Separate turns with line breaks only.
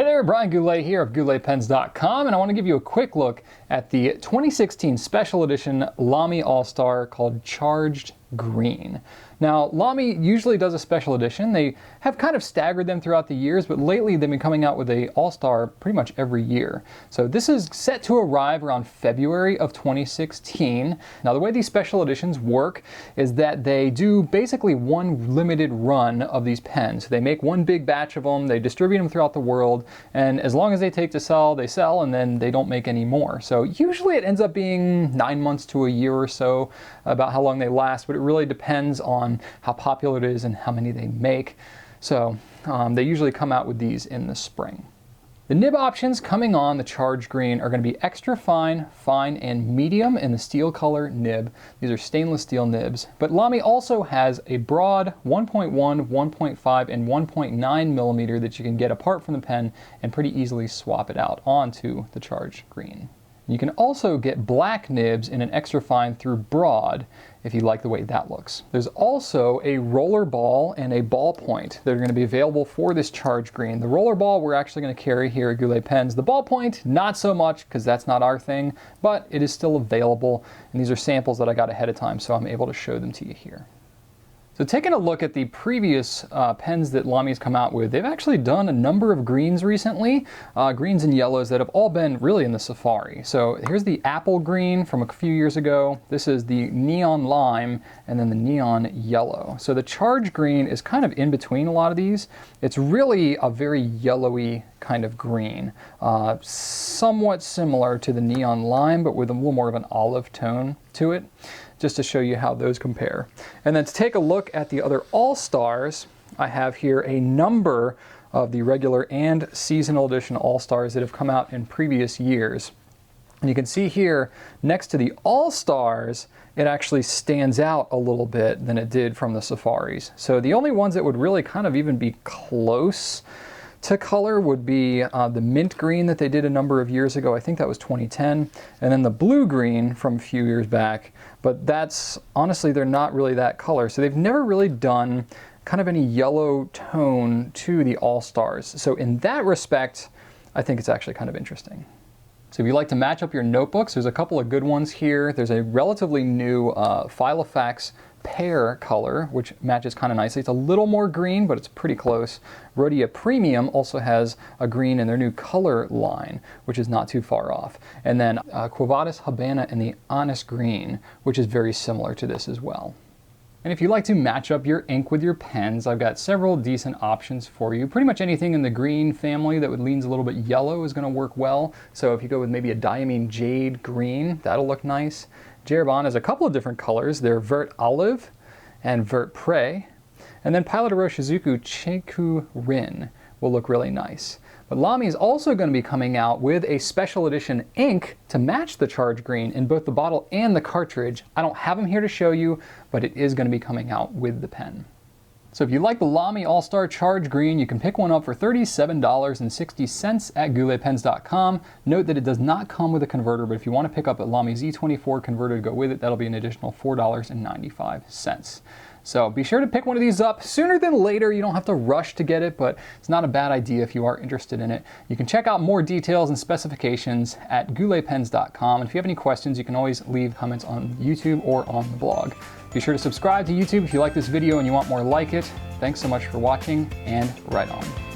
Hey there, Brian Goulet here of GouletPens.com, and I want to give you a quick look at the 2016 special edition Lamy AlStar called Charged Green. Now, Lamy usually does a special edition. They have kind of staggered them throughout the years, but lately they've been coming out with a AlStar pretty much every year. So this is set to arrive around February of 2016. Now, the way these special editions work is that they do basically one limited run of these pens. They make one big batch of them, they distribute them throughout the world, and as long as they take to sell, they sell, and then they don't make any more. So usually it ends up being 9 months to a year or so, about how long they last, but it really depends on how popular it is and how many they make. So they usually come out with these in the spring. The nib options coming on the Charged Green are going to be extra fine, fine, and medium in the steel color nib. These are stainless steel nibs. But Lamy also has a broad 1.1, 1.5, and 1.9 millimeter that you can get apart from the pen and pretty easily swap it out onto the Charged Green. You can also get black nibs in an extra fine through broad if you like the way that looks. There's also a rollerball and a ballpoint that are going to be available for this Charged Green. The rollerball we're actually going to carry here at Goulet Pens. The ballpoint, not so much because that's not our thing, but it is still available. And these are samples that I got ahead of time, so I'm able to show them to you here. So taking a look at the previous pens that Lamy's come out with, they've actually done a number of greens recently, greens and yellows that have all been really in the safari. So here's the apple green from a few years ago. This is the neon lime, and then the neon yellow. So the Charged Green is kind of in between a lot of these. It's really a very yellowy kind of green, somewhat similar to the neon lime, but with a little more of an olive tone to it, just to show you how those compare. And then to take a look at the other AlStars, I have here a number of the regular and seasonal edition AlStars that have come out in previous years. And you can see here, next to the AlStars, it actually stands out a little bit than it did from the safaris. So the only ones that would really kind of even be close to color would be the mint green that they did a number of years ago. I think that was 2010. And then the blue green from a few years back. But that's, honestly, they're not really that color. So they've never really done kind of any yellow tone to the AlStars. So in that respect, I think it's actually kind of interesting. So if you like to match up your notebooks, there's a couple of good ones here. There's a relatively new Filofax pear color, which matches kind of nicely. It's a little more green, but it's pretty close. Rhodia Premium also has a green in their new color line, which is not too far off. And then Quo Vadis Habana in the Honest Green, which is very similar to this as well. And if you like to match up your ink with your pens, I've got several decent options for you. Pretty much anything in the green family that leans a little bit yellow is going to work well. So if you go with maybe a diamine jade green, that'll look nice. Jeroboam has a couple of different colors. They're Vert Olive and Vert Prey. And then Pilot Shizuku Cheku Rin will look really nice. But Lamy is also going to be coming out with a special edition ink to match the Charged Green in both the bottle and the cartridge. I don't have them here to show you, but it is going to be coming out with the pen. So if you like the Lamy AlStar Charged Green, you can pick one up for $37.60 at GouletPens.com. Note that it does not come with a converter, but if you want to pick up a Lamy Z24 converter to go with it, that'll be an additional $4.95. So be sure to pick one of these up sooner than later. You don't have to rush to get it, but it's not a bad idea if you are interested in it. You can check out more details and specifications at GouletPens.com. And if you have any questions, you can always leave comments on YouTube or on the blog. Be sure to subscribe to YouTube if you like this video and you want more like it. Thanks so much for watching, and right on.